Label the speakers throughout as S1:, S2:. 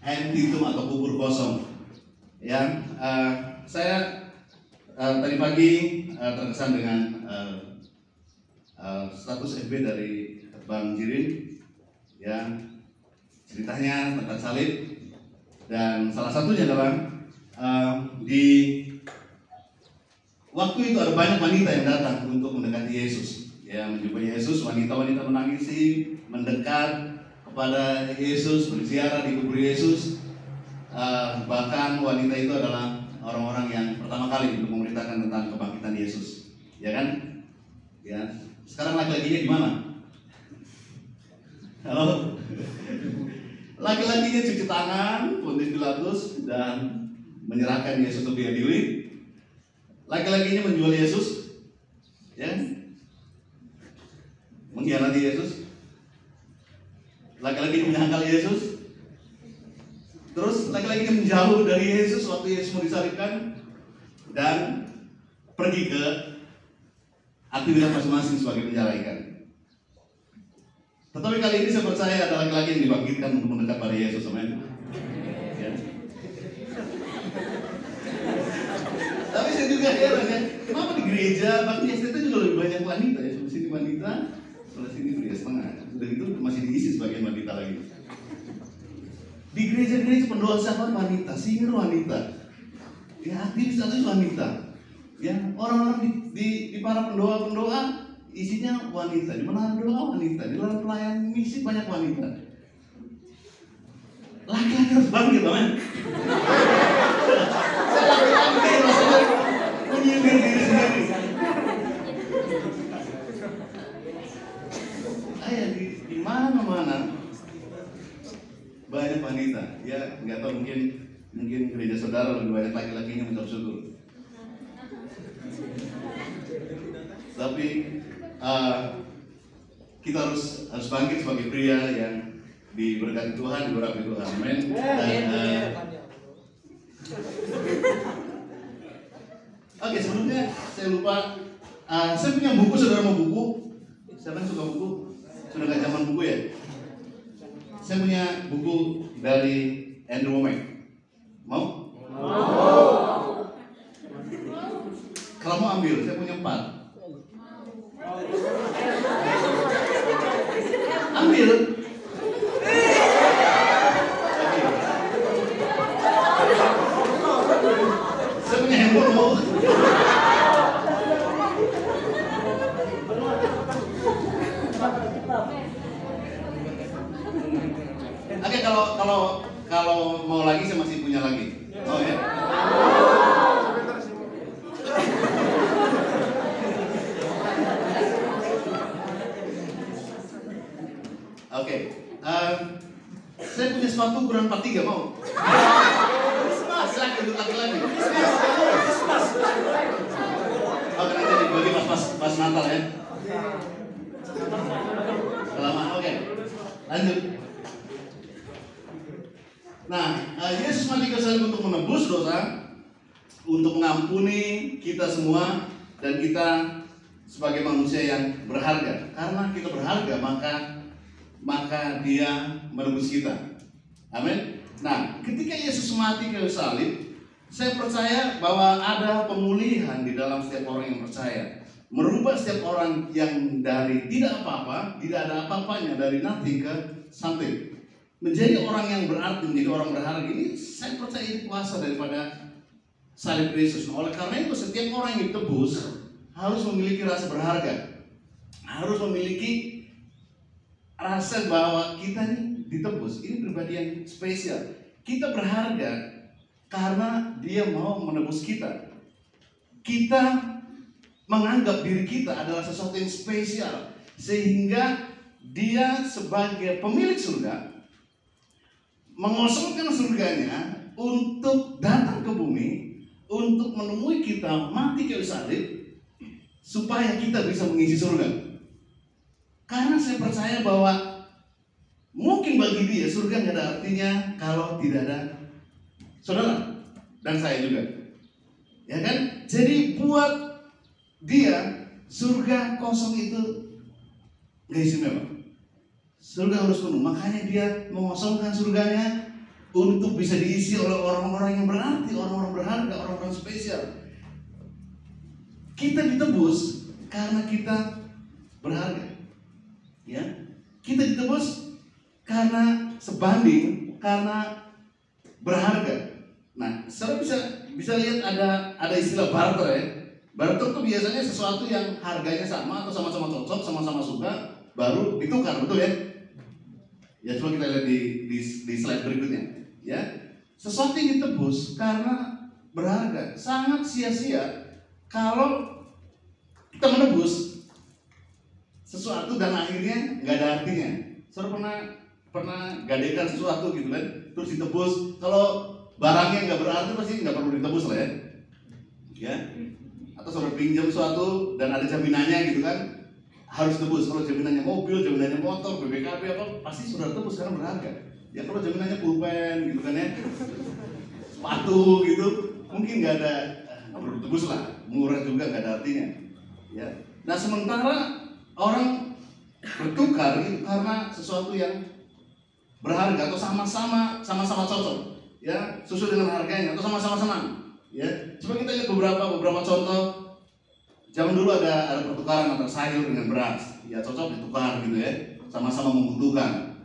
S1: empty tomb atau kubur kosong. Yang saya tadi pagi terkesan dengan status FB dari Bang Jirin yang ceritanya tentang salib, dan salah satunya adalah di waktu itu ada banyak wanita yang datang untuk mendekati Yesus, yang menjumpai Yesus. Wanita-wanita menangisi, mendekat kepada Yesus, berziarah di kubur Yesus. Bahkan wanita itu adalah orang-orang yang pertama kali untuk memberitakan tentang kebangkitan Yesus, ya kan? Ya. Sekarang laki-lakinya di mana? Halo? Laki-lakinya cuci tangan, Pontius Pilatus, dan menyerahkan Yesus untuk diadili. Laki-lakinya menjual Yesus, ya, mengkhianati Yesus. Laki-laki menyangkal Yesus. Terus laki-lakinya menjauh dari Yesus waktu Yesus mau disalibkan dan pergi ke aktivitas masing-masing sebagai penjala ikan. Tetapi kali ini saya percaya ada laki-laki yang dibangkitkan untuk mendekat pada Yesus, amin. Ya. Tapi saya juga heran ya, kenapa di gereja bakti STT juga lebih banyak wanita ya? Sebelah sini wanita, sebelah sini pria setengah. Sudah itu masih diisi sebagian wanita lagi. Di gereja-gereja pendoa siapa wanita, sihir wanita, ya aktivis wanita, ya orang-orang di para pendoa isinya wanita, di mana doa wanita, di dalam pelayanan misi banyak wanita. Laki-laki harus bangkit, teman. Saya laki-laki rasanya menyindir diri sendiri. Ayah di mana-mana banyak wanita, ya nggak tahu, mungkin gereja saudara lebih banyak laki-lakinya, mengucap syukur. Tapi kita harus bangkit sebagai pria yang diberkati Tuhan, diurapi Tuhan, amin. Oke, sebelumnya saya lupa, saya punya buku, saudara mau buku? Siapa yang suka buku? Sudah nggak zaman buku ya? Saya punya buku dari Andrew Wommack. Mau? Mau. Kalau mau ambil, saya punya 4. Ambil. Saya punya handphone, mau? Oke, kalau mau lagi saya masih punya lagi. Oh ya. Oke. Saya punya sepatu ukuran 43, mau? Laki-laki untuk laki-laki. Oke, nanti dibagi pas Natal ya. Kelamaan, oke. Lanjut. Nah, Yesus mati kayu salib untuk menebus dosa, untuk mengampuni kita semua, dan kita sebagai manusia yang berharga. Karena kita berharga, maka Dia menebus kita. Amin. Nah, ketika Yesus mati kayu salib, saya percaya bahwa ada pemulihan di dalam setiap orang yang percaya. Merubah setiap orang yang dari tidak apa-apa, tidak ada apa-apanya, dari nothing ke something, menjadi orang yang berarti, menjadi orang berharga. Ini saya percaya ini kuasa daripada salib Kristus. Oleh karena itu setiap orang yang ditebus harus memiliki rasa berharga, harus memiliki rasa bahwa kita ini ditebus, ini pribadi yang spesial. Kita berharga karena Dia mau menebus kita. Kita menganggap diri kita adalah sesuatu yang spesial, sehingga Dia sebagai pemilik surga mengosongkan surganya untuk datang ke bumi, untuk menemui kita, mati kayu salib, supaya kita bisa mengisi surga. Karena saya percaya bahwa mungkin bagi Dia surga nggak ada artinya kalau tidak ada saudara dan saya juga, ya kan? Jadi buat Dia surga kosong itu nggak istimewa. Surga harus penuh, makanya Dia mengosongkan surganya untuk bisa diisi oleh orang-orang yang berarti, orang-orang berharga, orang-orang spesial. Kita ditebus karena kita berharga. Ya, kita ditebus karena sebanding, karena berharga. Nah, saudara bisa lihat ada istilah barter ya. Barter itu biasanya sesuatu yang harganya sama atau sama-sama cocok, sama-sama suka, baru ditukar, betul ya? Ya, coba kita lihat di slide berikutnya. Ya, sesuatu yang ditebus karena berharga. Sangat sia-sia kalau kita menebus sesuatu dan akhirnya nggak ada artinya. Saudara pernah gadekan sesuatu gitu kan, terus ditebus. Kalau barangnya nggak berarti pasti nggak perlu ditebus lah ya. Ya. Atau saudara pinjam sesuatu dan ada jaminannya gitu kan, harus tebus. Kalau jaminannya mobil, jaminannya motor, BPKB apa, pasti saudara tebus karena berharga. Ya kalau jaminannya pulpen gitu kan ya, sepatu gitu, mungkin nggak ada, perlu tebus lah, murah juga nggak ada artinya. Ya. Nah sementara orang bertukar gitu karena sesuatu yang berharga atau sama-sama cocok, ya sesuai dengan harganya atau sama-sama senang. Ya, coba kita lihat beberapa contoh. Zaman dulu ada pertukaran antara sayur dengan beras, ya cocok ditukar gitu ya, sama-sama membutuhkan.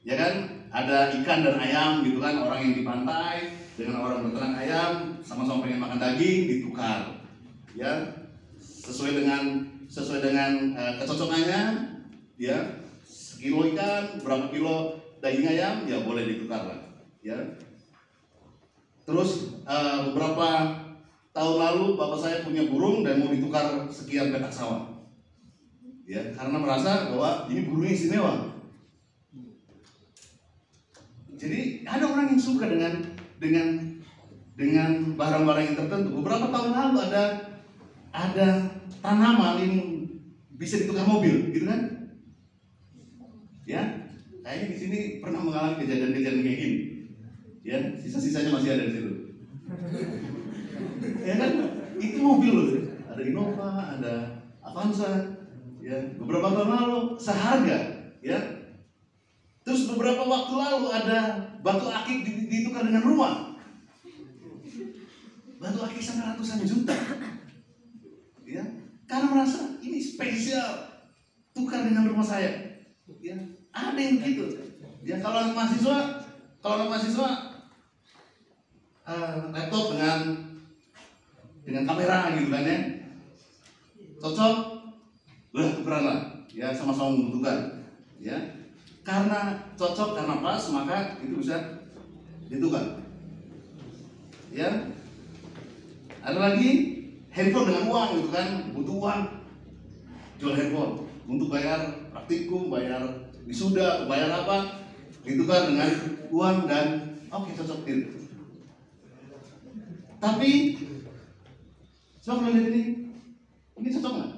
S1: Ya kan, ada ikan dan ayam gitu kan, orang yang di pantai dengan orang berternak ayam, sama-sama pengen makan daging, ditukar. Ya, sesuai dengan kecocokannya, ya sekilo ikan, berapa kilo daging ayam, ya boleh ditukar lah. Ya. Terus beberapa tahun lalu bapak saya punya burung dan mau ditukar sekian petak sawah. Ya, karena merasa bahwa ini burungnya istimewa. Jadi ada orang yang suka dengan barang-barang yang tertentu. Beberapa tahun lalu ada tanaman yang bisa ditukar mobil, gitu kan? Ya, kayaknya di sini pernah mengalami kejadian-kejadian kayak gini. Ya, sisa-sisanya masih ada di situ. Ya kan, itu mobil loh. Ada Innova, ada Avanza. Ya, beberapa tahun lalu seharga, ya. Terus beberapa waktu lalu ada batu akik ditukar dengan rumah. Batu akik sampai ratusan juta. Ya, karena merasa ini spesial, tukar dengan rumah saya. Ya, ada yang begitu. Ya, kalau anak mahasiswa laptop dengan kamera gitu kan ya, cocok, udah tukeran lah. Ya, sama-sama membutuhkan. Ya. Karena cocok, karena pas, maka itu bisa ditukar. Ya, ada lagi handphone dengan uang gitu kan, butuh uang, jual handphone untuk bayar praktikum, bayar wisuda, bayar apa, ditukar dengan uang dan oke, cocok gitu. Tapi coba lihat ini cocok nggak?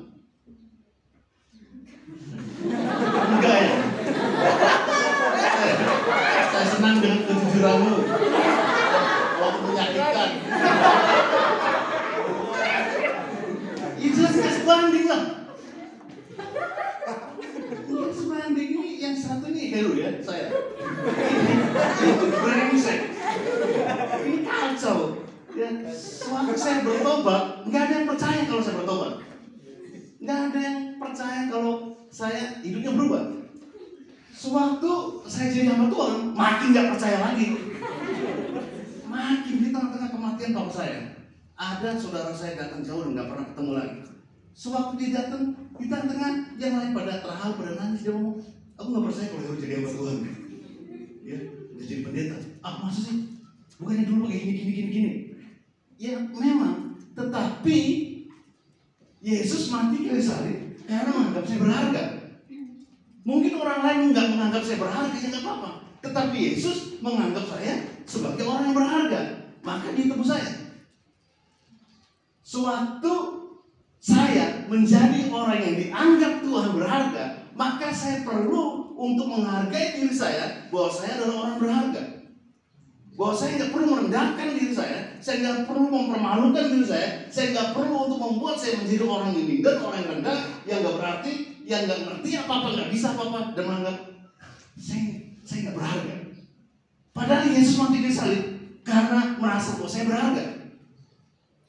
S1: Enggak ya. Saya senang dengan kejujuranmu waktu menyakitkan. Itu sebanding lah. Ini sebanding, ini yang satu ini hero ya saya. Itu brengsek. Ini kacau. Ya, sewaktu saya bertobat, nggak ada yang percaya kalau saya bertobat. Nggak ada yang percaya kalau saya hidupnya berubah. Sewaktu saya jadi hamba Tuhan, makin nggak percaya lagi. Makin di tengah-tengah kematian papa saya, ada saudara saya datang jauh dan nggak pernah ketemu lagi. Sewaktu dia datang, di tengah-tengah yang lain pada terharu, pada nangis, dia ngomong, aku nggak percaya kalau dia jadi hamba Tuhan. Ya, dia jadi pendeta. Ah, masa sih? Bukannya dulu kayak gini. Ya memang, tetapi Yesus mati kayu salib karena menganggap saya berharga. Mungkin orang lain nggak menganggap saya berharga, ya nggak apa-apa. Tetapi Yesus menganggap saya sebagai orang yang berharga, maka dia tebus saya. Sewaktu saya menjadi orang yang dianggap Tuhan berharga, maka saya perlu untuk menghargai diri saya bahwa saya adalah orang berharga. Bahwa saya nggak perlu merendahkan diri saya nggak perlu mempermalukan diri saya nggak perlu untuk membuat saya menjadi orang yang minder, orang yang rendah, yang nggak berarti, yang nggak ngerti apa-apa, nggak bisa apa-apa, dan menganggap saya nggak berharga. Padahal Yesus mati di salib karena merasa bahwa saya berharga.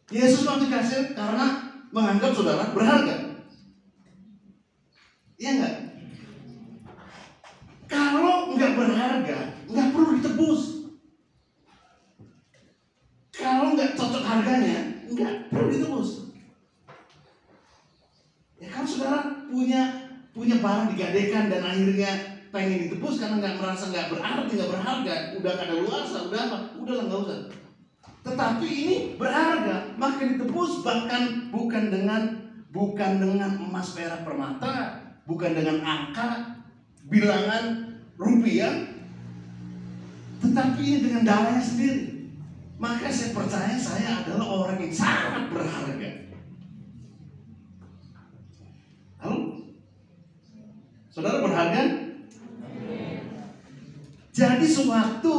S1: Yesus mati di salib karena menganggap saudara berharga. Iya enggak? Kalau nggak berharga, nggak perlu ditebus. Kalau nggak cocok harganya, nggak perlu ditebus. Ya kalau saudara punya barang digadekan dan akhirnya pengen ditebus karena nggak merasa nggak berarti, nggak berharga, udah kadaluarsa, udah apa, udahlah nggak usah. Tetapi ini berharga, maka ditebus, bahkan bukan dengan emas, perak, permata, bukan dengan angka, bilangan rupiah, tetapi ini dengan darahnya sendiri. Maka saya percaya saya adalah orang yang sangat berharga. Halo? Saudara berharga? Jadi sewaktu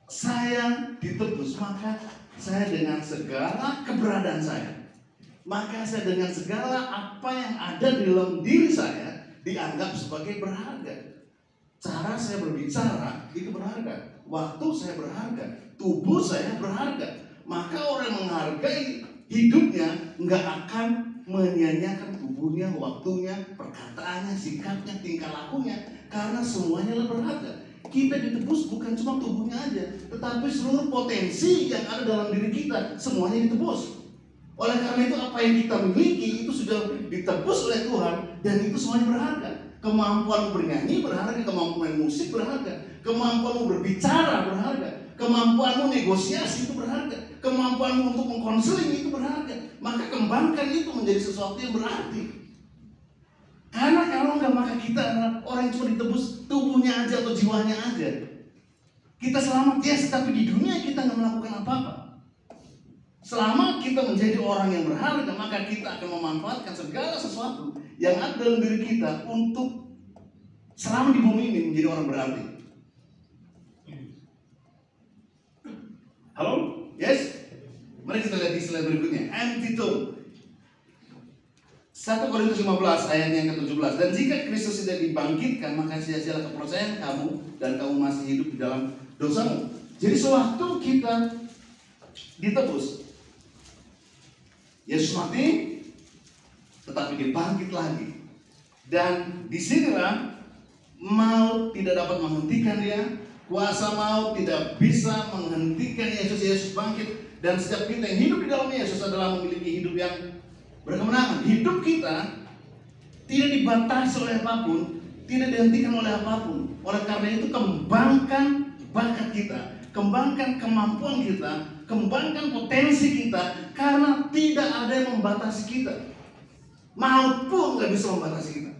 S1: saya ditebus, maka saya dengan segala keberadaan saya, maka saya dengan segala apa yang ada di dalam diri saya dianggap sebagai berharga. Cara saya berbicara itu berharga, waktu saya berharga, tubuh saya berharga. Maka orang yang menghargai hidupnya nggak akan menyia-nyiakan tubuhnya, waktunya, perkataannya, sikapnya, tingkah lakunya, karena semuanya adalah berharga. Kita ditebus bukan cuma tubuhnya aja, tetapi seluruh potensi yang ada dalam diri kita semuanya ditebus. Oleh karena itu apa yang kita miliki itu sudah ditebus oleh Tuhan, dan itu semuanya berharga. Kemampuan bernyanyi berharga, kemampuan musik berharga, kemampuanmu berbicara berharga, kemampuanmu negosiasi itu berharga, kemampuanmu untuk mengkonseling itu berharga. Maka kembangkan itu menjadi sesuatu yang berarti. Karena kalau enggak, maka kita adalah orang yang cuma ditebus tubuhnya aja atau jiwanya aja. Kita selamat, yes, tapi di dunia kita nggak melakukan apa-apa. Selama kita menjadi orang yang berharga, maka kita akan memanfaatkan segala sesuatu yang ada dalam diri kita untuk selama di bumi ini menjadi orang berarti. Halo? Yes? Mari kita lihat di slide berikutnya. Antito 1 Korintus 15 ayat yang ke-17. Dan jika Kristus tidak dibangkitkan, maka sia-sialah kepercayaan kamu, dan kamu masih hidup di dalam dosamu. Jadi sewaktu kita ditebus, Yesus mati, tetapi dia bangkit lagi. Dan disinilah maut tidak dapat menghentikan dia, kuasa maut tidak bisa menghentikan Yesus. Yesus bangkit, dan setiap kita yang hidup di dalam Yesus adalah memiliki hidup yang berkemenangan. Hidup kita tidak dibatasi oleh apapun, tidak dihentikan oleh apapun. Oleh karena itu kembangkan bakat kita, kembangkan kemampuan kita, kembangkan potensi kita, karena tidak ada yang membatasi kita. Maut pun nggak bisa membatasi kita.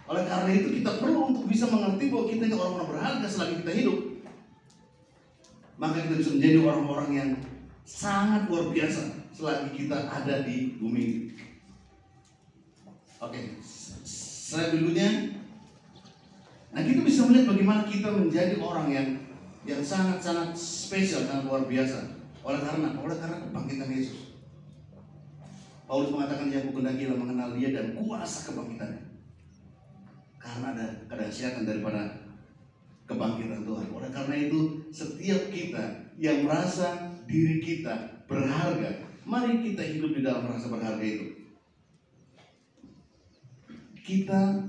S1: Oleh karena itu kita perlu untuk bisa mengerti bahwa kita ini orang-orang berharga selagi kita hidup. Maka kita bisa menjadi orang-orang yang sangat luar biasa selagi kita ada di bumi ini. Oke, saya berikutnya. Nah, kita bisa melihat bagaimana kita menjadi orang yang sangat-sangat spesial dan luar biasa. Oleh karena kebangkitan Yesus. Paulus mengatakan, yang kukendakilah mengenal dia dan kuasa kebangkitannya. Karena ada kedahsyatan daripada kebangkitan Tuhan. Oleh karena itu, setiap kita yang merasa diri kita berharga, mari kita hidup di dalam rasa berharga itu. Kita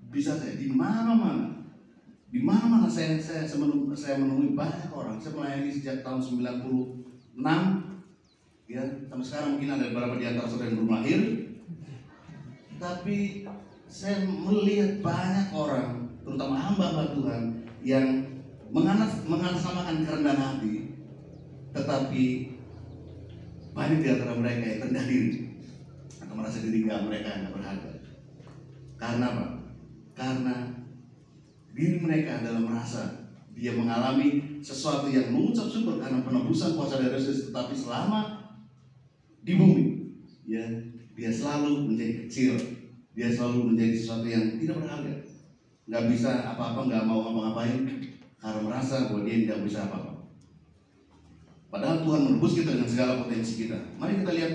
S1: bisa di mana-mana saya menemui banyak orang. Saya melayani sejak tahun 96, ya, sampai sekarang mungkin ada beberapa di antara saudara yang belum lahir. Tapi saya melihat banyak orang, terutama hamba-hamba Tuhan, yang mengatasnamakan kerendahan hati, tetapi banyak di antara mereka yang rendah diri atau merasa diri mereka yang berharga. Karena apa? Karena diri mereka adalah merasa dia mengalami sesuatu yang mengucap syukur karena penebusan kuasa dari Yesus, tetapi selama di bumi, ya, dia selalu menjadi kecil, dia selalu menjadi sesuatu yang tidak berharga, nggak bisa apa-apa, nggak mau ngapa-ngapain karena merasa bahwa dia tidak bisa apa-apa. Padahal Tuhan menebus kita dengan segala potensi kita. Mari kita lihat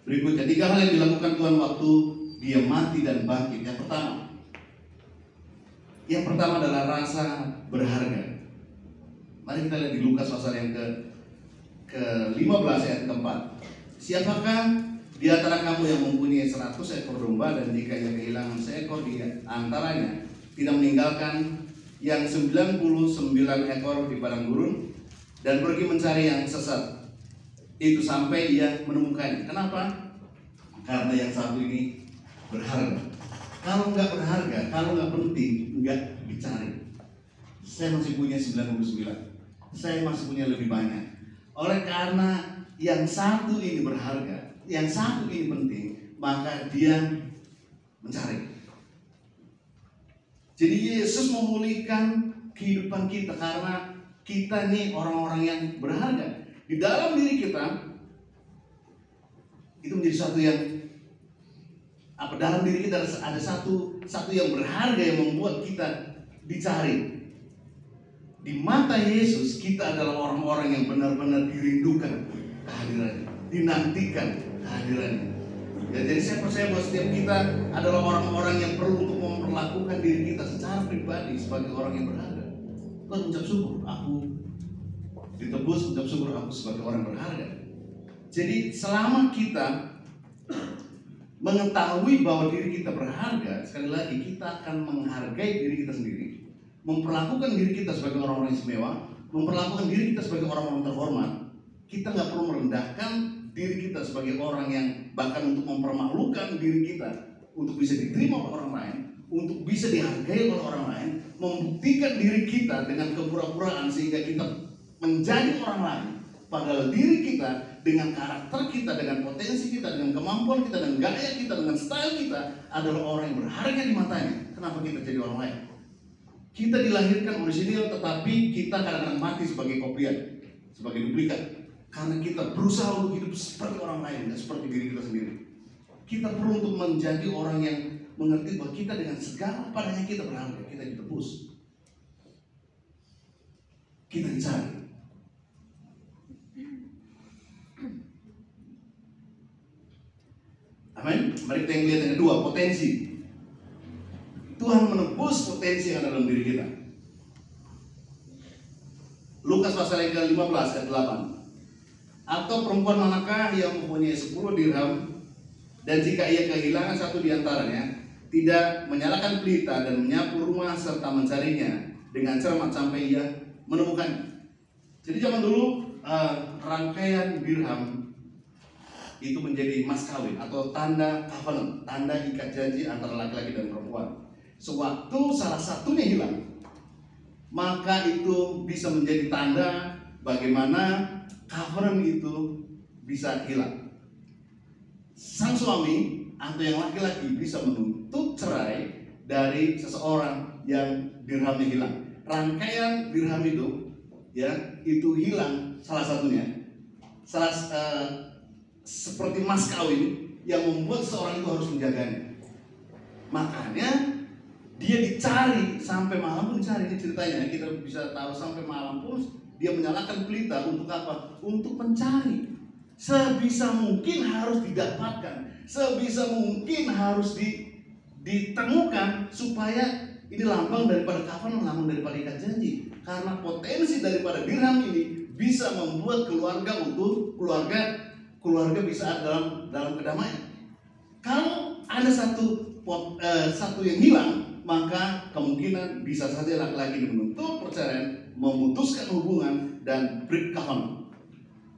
S1: berikutnya 3 hal yang dilakukan Tuhan waktu dia mati dan bangkit. Yang pertama adalah rasa berharga. Mari kita lihat di Lukas pasal yang ke-15 ayat ke-4. Siapakah di antara kamu yang mempunyai 100 ekor domba dan jika ia kehilangan seekor di antaranya, tidak meninggalkan yang 99 ekor di padang gurun dan pergi mencari yang sesat itu sampai ia menemukannya? Kenapa? Karena yang satu ini berharga. Kalau nggak berharga, kalau nggak penting, nggak dicari. Saya masih punya 99, saya masih punya lebih banyak. Oleh karena yang satu ini berharga, yang satu ini penting, maka dia mencari. Jadi Yesus memulihkan kehidupan kita karena kita nih orang-orang yang berharga. Di dalam diri kita itu menjadi satu yang dalam diri kita ada satu yang berharga yang membuat kita dicari. Di mata Yesus kita adalah orang-orang yang benar-benar dirindukan kehadirannya, dinantikan kehadirannya. Ya, jadi saya percaya bahwa setiap kita adalah orang-orang yang perlu untuk memperlakukan diri kita secara pribadi sebagai orang yang berharga. Tuhan, ucap syukur aku ditebus, ucap syukur aku sebagai orang berharga. Jadi selama kita mengetahui bahwa diri kita berharga, sekali lagi kita akan menghargai diri kita sendiri, memperlakukan diri kita sebagai orang-orang istimewa, memperlakukan diri kita sebagai orang-orang terhormat. Kita nggak perlu merendahkan diri kita sebagai orang yang bahkan untuk mempermalukan diri kita untuk bisa diterima oleh orang lain, untuk bisa dihargai oleh orang lain, membuktikan diri kita dengan kepura-puraan sehingga kita menjadi orang lain. Padahal diri kita dengan karakter kita, dengan potensi kita, dengan kemampuan kita, dengan gaya kita, dengan style kita adalah orang yang berharga di matanya. Kenapa kita jadi orang lain? Kita dilahirkan orisinil, tetapi kita kadang-kadang mati sebagai kopian, sebagai duplikat. Karena kita berusaha untuk hidup seperti orang lain, tidak seperti diri kita sendiri. Kita perlu untuk menjadi orang yang mengerti bahwa kita dengan segala padanya kita berharga, kita ditebus, kita dicari. Amin. Mari kita lihat yang kedua, potensi. Tuhan menebus potensi yang ada dalam diri kita. Lukas pasal yang ke-15 ayat 8. Atau perempuan manakah yang mempunyai 10 dirham dan jika ia kehilangan satu di antaranya, tidak menyalakan pelita dan menyapu rumah serta mencarinya dengan cermat sampai ia menemukannya. Jadi zaman dulu rangkaian dirham itu menjadi mas kawin atau tanda covenant, tanda ikat janji antara laki-laki dan perempuan. Sewaktu salah satunya hilang, maka itu bisa menjadi tanda bagaimana covenant itu bisa hilang. Sang suami atau yang laki-laki bisa menuntut cerai dari seseorang yang dirhamnya hilang. Rangkaian dirham itu, ya, itu hilang salah satunya. Seperti mas kawin yang membuat seorang itu harus menjaganya. Makanya dia dicari sampai malam pun dicari. Ini ceritanya kita bisa tahu sampai malam pun dia menyalakan pelita untuk apa? Untuk mencari. Sebisa mungkin harus didapatkan, sebisa mungkin harus ditemukan supaya ini lambang daripada covenant, lambang daripada ikat janji. Karena potensi daripada dirham ini bisa membuat keluarga utuh, keluarga bisa ada dalam kedamaian. Kalau ada satu yang hilang, maka kemungkinan bisa saja laki-laki menuntut perceraian, memutuskan hubungan dan break covenant.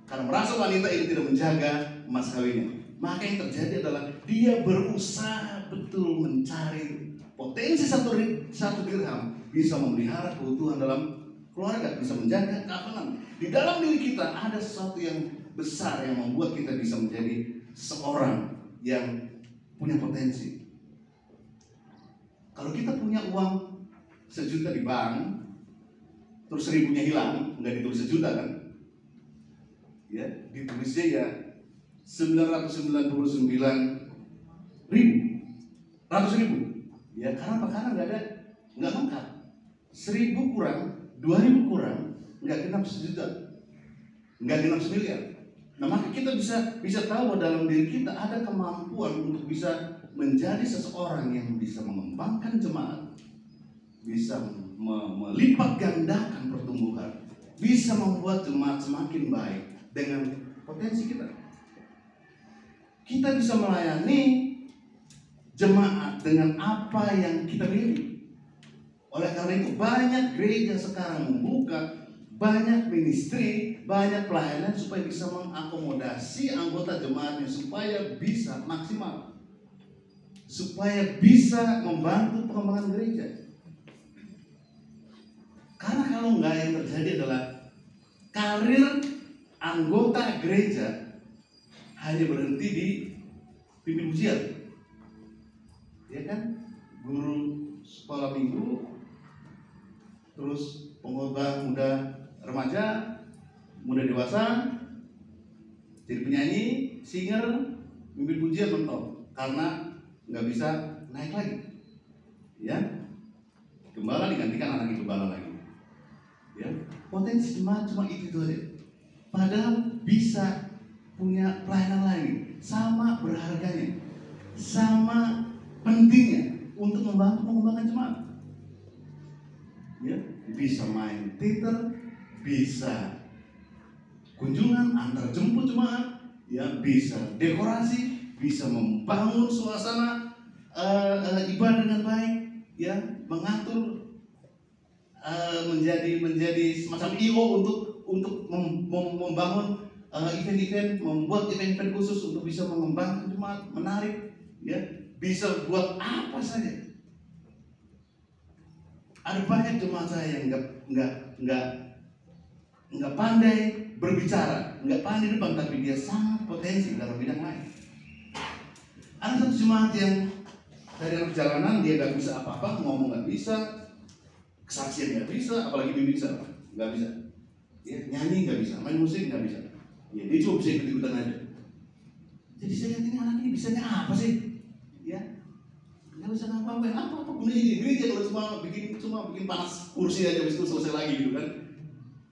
S1: Karena merasa wanita ini tidak menjaga mas kawinnya. Maka yang terjadi adalah dia berusaha betul mencari potensi satu dirham bisa memelihara keutuhan dalam keluarga, bisa menjaga covenant. Di dalam diri kita ada sesuatu yang besar yang membuat kita bisa menjadi seorang yang punya potensi. Kalau kita punya uang 1 juta di bank, terus 1.000-nya hilang, nggak ditulis 1 juta kan? Ya, ditulisnya ya 999.000. Ya, karena apa? Karena nggak lengkap. 1.000 kurang, 2.000 kurang, nggak genap 1 juta, nggak genap 1 miliar. Nah, maka kita bisa tahu bahwa dalam diri kita ada kemampuan untuk bisa menjadi seseorang yang bisa mengembangkan jemaat, bisa melipat gandakan pertumbuhan, bisa membuat jemaat semakin baik dengan potensi kita. Kita bisa melayani jemaat dengan apa yang kita miliki. Oleh karena itu banyak gereja sekarang membuka banyak ministry, banyak pelayanan supaya bisa mengakomodasi anggota jemaatnya supaya bisa maksimal, supaya bisa membantu pengembangan gereja. Karena kalau enggak, yang terjadi adalah karir anggota gereja hanya berhenti di pimpin pujian, ya kan, guru sekolah minggu, terus pengkhotbah muda remaja, muda dewasa, jadi penyanyi, singer, pimpin pujian, mentok, karena nggak bisa naik lagi, ya. Gembala digantikan anak gembala lagi, ya. Potensi cuma itu aja. Padahal bisa punya pelayanan lain, sama berharganya, sama pentingnya untuk membantu pengembangan jemaat. Ya, bisa main teater, bisa kunjungan antar jemput jemaat, ya, bisa dekorasi, bisa membangun suasana ibadah dengan baik, ya, mengatur menjadi semacam IO untuk membangun event-event, membuat event-event khusus untuk bisa mengembangkan jemaat, menarik, ya, bisa buat apa saja. Ada banyak jemaat saya yang nggak pandai berbicara, nggak pandai depan, tapi dia sangat potensi dalam bidang lain. Ada satu jemaat yang dari perjalanan dia nggak bisa apa-apa, ngomong nggak bisa, kesaksian nggak bisa, apalagi bimbing nggak bisa, ya, nyanyi nggak bisa, main musik nggak bisa, ya, dia cuma bisa ikut-ikutan aja. Jadi saya lihat ini anak ini bisanya apa sih, ya, nggak bisa ngapa-ngapain, apa gunanya di gereja kalau cuma bikin panas kursi aja, habis itu selesai lagi gitu kan.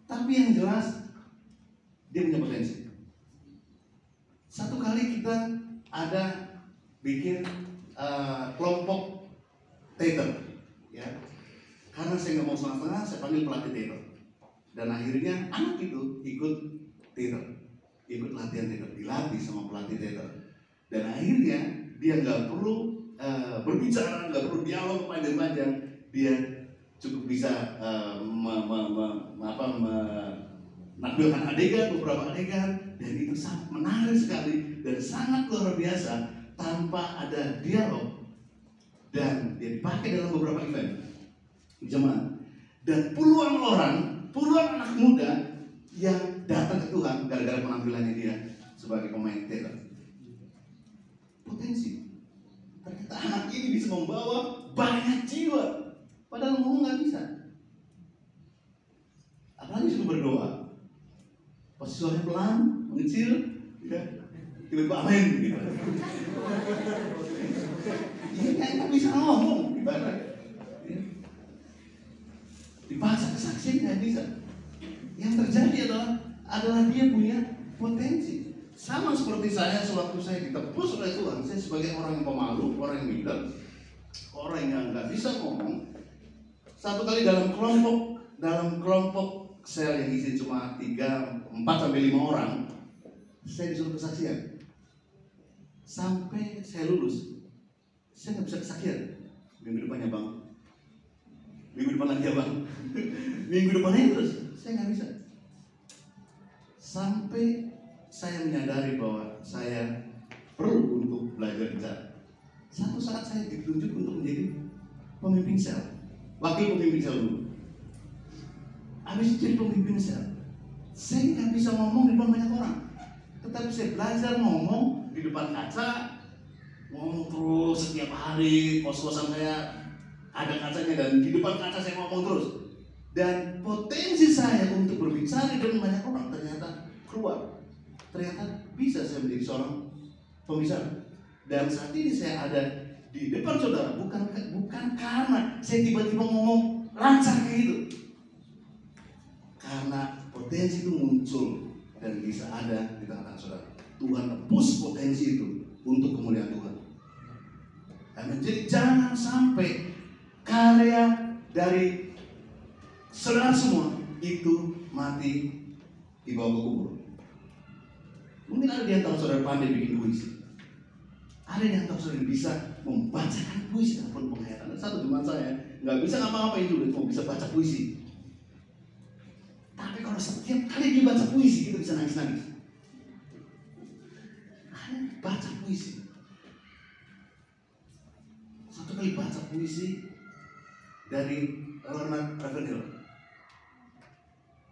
S1: Tapi yang jelas dia punya potensi. Satu kali kita ada bikin kelompok teater, ya, karena saya nggak mau setengah-setengah, saya panggil pelatih teater, dan akhirnya anak itu ikut teater, ikut latihan teater, dilatih sama pelatih teater, dan akhirnya dia nggak perlu berbicara, nggak perlu dialog panjang-panjang, dia cukup bisa menampilkan beberapa adegan, dan itu sangat menarik sekali dan sangat luar biasa tanpa ada dialog, dan dia dipakai dalam beberapa event jemaat, dan puluhan anak muda yang datang ke Tuhan gara-gara penampilannya dia sebagai pemain teater. Potensi. Ternyata anak ini bisa membawa banyak jiwa, padahal ngomong nggak bisa. Apalagi sudah berdoa, pas suaranya pelan, mengecil, ya, tiba-tiba amin gitu. Ini nggak bisa ngomong, gimana? Dipaksa kesaksian nggak bisa. Yang terjadi adalah dia punya potensi. Sama seperti saya sewaktu saya ditebus oleh Tuhan, saya sebagai orang yang pemalu, orang yang minder, orang yang nggak bisa ngomong. Satu kali dalam kelompok sel yang isi cuma 4 sampai 5 orang, saya disuruh kesaksian. Sampai saya lulus, saya nggak bisa kesaksian. Minggu depannya bang, minggu depan lagi ya bang, minggu depannya terus, saya nggak bisa. Sampai saya menyadari bahwa saya perlu untuk belajar bicara. Satu saat saya ditunjuk untuk menjadi pemimpin sel, wakil pemimpin sel dulu. Habis jadi pemimpin sel, saya nggak bisa ngomong di depan banyak orang, tetapi saya belajar ngomong di depan kaca, ngomong terus setiap hari. Kos-kosan saya ada kacanya, dan di depan kaca saya ngomong terus. Dan potensi saya untuk berbicara dengan banyak orang ternyata keluar. Ternyata bisa saya menjadi seorang pembicara. Dan saat ini saya ada di depan saudara bukan karena saya tiba-tiba ngomong lancar kayak gitu, karena potensi itu muncul dan bisa ada di tengah-tengah saudara. Tuhan tebus potensi itu untuk kemuliaan Tuhan. Jadi jangan sampai karya dari saudara semua itu mati dibawa ke kubur. Mungkin ada di antara saudara pandai bikin puisi. Ada di antara saudara yang bisa membacakan puisi ataupun penghayatan. Satu teman saya nggak bisa ngapa-ngapain dulu, cuma bisa baca puisi. Tapi kalau setiap kali dia baca puisi, kita bisa nangis-nangis. Ada baca puisi. Satu kali baca puisi dari Leonard Ravenhill,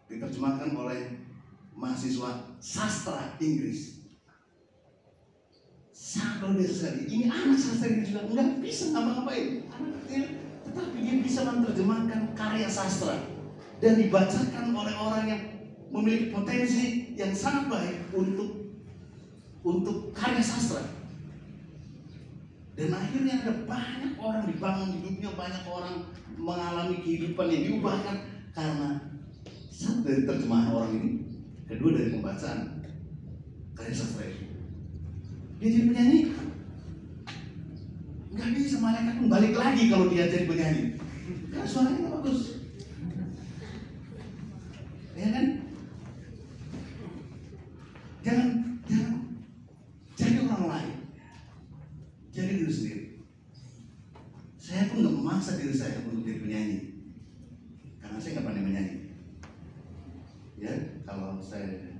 S1: diterjemahkan oleh mahasiswa sastra Inggris. Sangat luar biasa sekali. Ini anak sastra Inggris juga nggak bisa ngapa-ngapain, anak kecil, tetapi dia bisa menerjemahkan karya sastra dan dibacakan oleh orang yang memiliki potensi yang sangat baik untuk karya sastra. Dan akhirnya ada banyak orang dibangun hidupnya, banyak orang mengalami kehidupan yang diubahkan karena satu dari terjemahan orang ini, kedua dari pembacaan karya sastra itu. Dia jadi penyanyi, nggak bisa, malaikat pun balik lagi kalau dia jadi penyanyi karena suaranya nggak bagus, ya kan? Jangan jadi orang lain, jadi diri sendiri. Saya pun nggak memaksa diri saya untuk jadi penyanyi karena saya nggak pandai menyanyi. Ya, kalau saya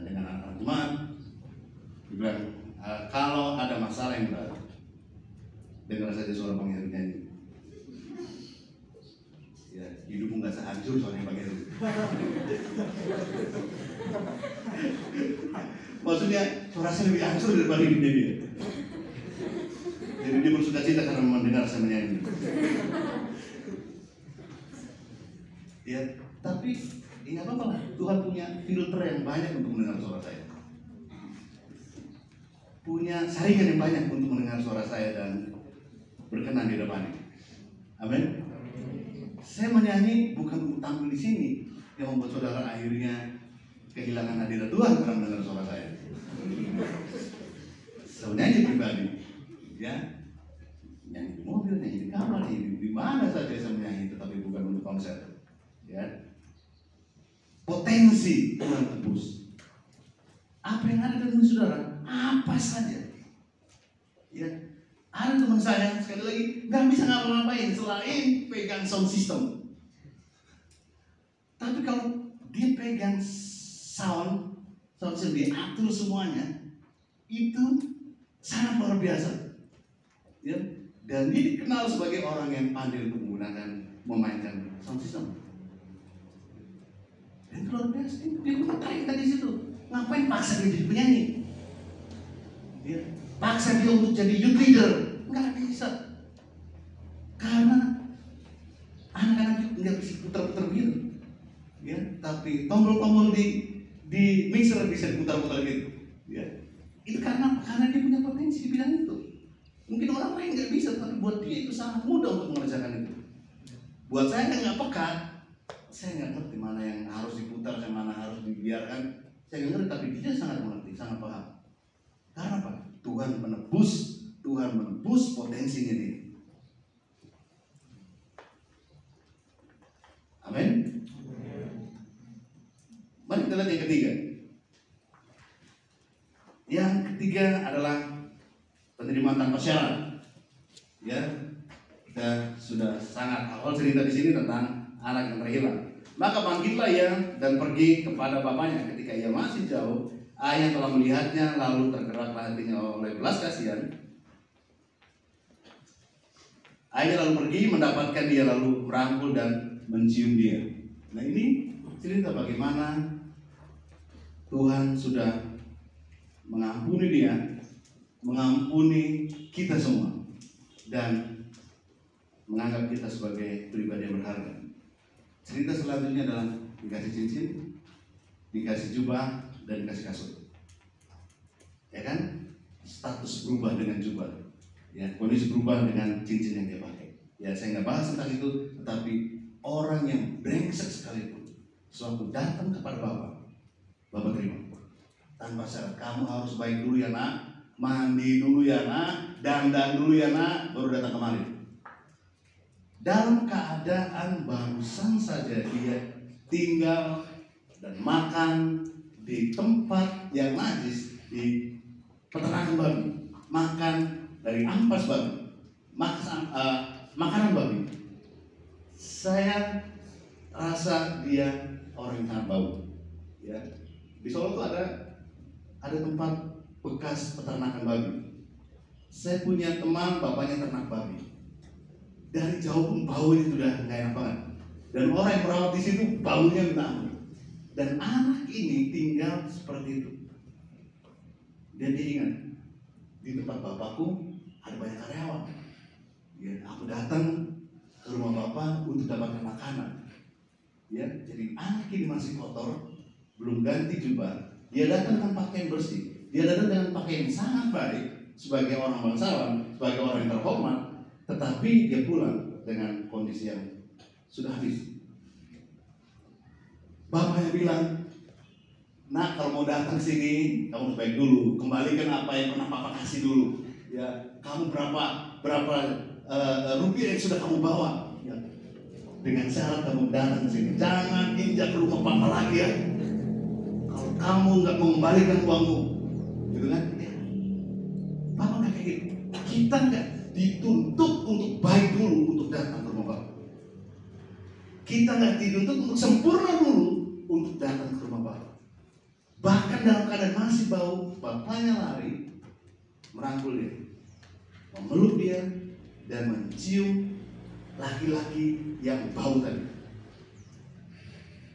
S1: dengan anak jemaat dibilang kalau ada masalah yang berat, dengar saja suara Bang Heru nyanyi. Ya, hidupmu nggak sehancur soalnya Bang Heru. Maksudnya suara saya lebih hancur daripada hidupnya dia. Jadi dia bersuka cita karena mendengar saya menyanyi. Ya, tapi ini apa lah, Tuhan punya filter yang banyak untuk mendengar suara saya, punya saringan yang banyak untuk mendengar suara saya dan berkenan di depannya. Amin. Saya menyanyi bukan untuk tampil di sini yang membuat saudara akhirnya kehilangan hadirat Tuhan karena mendengar suara saya. Saya menyanyi pribadi, ya, nyanyi di mobil, nyanyi di kamar, nyanyi di mana saja saya menyanyi, tetapi bukan untuk konser. Ya, potensi Tuhan tebus. Apa yang ada dalam saudara? Apa saja. Ya, ada teman saya sekali lagi nggak bisa ngapa-ngapain selain pegang sound system. Tapi kalau dia pegang sound system, dia atur semuanya, itu sangat luar biasa. Ya, dan dia dikenal sebagai orang yang pandai untuk memainkan sound system. Dan luar biasa, dia tertarik tadi situ. Ngapain paksa dia jadi penyanyi? Ya, paksa dia untuk jadi youth leader? Nggak bisa. Karena anak-anak itu nggak bisa putar-putar gitu. Ya, tapi tombol-tombol di mixer bisa diputar-putar gitu. Ya, itu karena dia punya potensi di bidang itu. Mungkin orang lain nggak bisa, tapi buat dia itu sangat mudah untuk mengerjakan itu. Buat saya yang nggak peka, saya nggak ngerti mana yang harus diputar dan mana harus dibiarkan. Saya nggak ngerti, tapi dia sangat mengerti, sangat paham. Karena apa? Tuhan menebus potensinya dia. Amin. Mari kita lihat yang ketiga. Yang ketiga adalah penerimaan tanpa syarat. Ya, kita sudah sangat awal cerita di sini tentang anak yang terhilang. Maka bangkitlah ia dan pergi kepada bapaknya. Ketika ia masih jauh, ayah telah melihatnya, lalu tergeraklah hatinya oleh belas kasihan. Ayah lalu pergi mendapatkan dia, lalu merangkul dan mencium dia. Nah, ini cerita bagaimana Tuhan sudah mengampuni dia, mengampuni kita semua, dan menganggap kita sebagai pribadi yang berharga. Cerita selanjutnya adalah dikasih cincin, dikasih jubah, dan dikasih kasut. Ya kan? Status berubah dengan jubah. Ya, kondisi berubah dengan cincin yang dia pakai. Ya, saya nggak bahas tentang itu, tetapi orang yang brengsek sekalipun, suatu datang kepada Bapak terima. Tanpa syarat, kamu harus baik dulu ya nak, mandi dulu ya nak, dandan dulu ya nak, baru datang kemari. dalam keadaan barusan saja dia tinggal dan makan di tempat yang najis, di peternakan babi, makan dari ampas babi, makanan babi. Saya rasa dia orang yang sangat bau. Ya. Di Solo tuh ada tempat bekas peternakan babi. Saya punya teman bapaknya ternak babi. Dari jauh pun baunya sudah nggak enak banget. Dan orang yang merawat di situ baunya minta ampun. Dan anak ini tinggal seperti itu. Dan dia ingat, di tempat bapakku ada banyak karyawan. Ya, aku datang ke rumah bapak untuk dapatkan makanan. Ya, jadi anak ini masih kotor, belum ganti jubah. Dia datang dengan pakaian bersih. Dia datang dengan pakaian yang sangat baik sebagai orang bangsawan, sebagai orang yang terhormat. Tetapi dia pulang dengan kondisi yang sudah habis. Bapaknya bilang, "Nak, kalau mau datang ke sini, kamu baik dulu. Kembalikan apa yang pernah papa kasih dulu. Ya, kamu berapa rupiah yang sudah kamu bawa. Ya. Dengan syarat kamu datang ke sini. Jangan injak ke rumah papa lagi ya. Kalau kamu nggak mengembalikan uangmu, gitu kan? Ya. Papa nggak kayak gitu. Kita nggak dituntut untuk baik dulu untuk datang ke rumah papa. Kita nggak dituntut untuk sempurna dulu untuk datang ke rumah bapak. Bahkan dalam keadaan masih bau, bapaknya lari, merangkul dia, memeluk dia, dan mencium laki-laki yang bau tadi.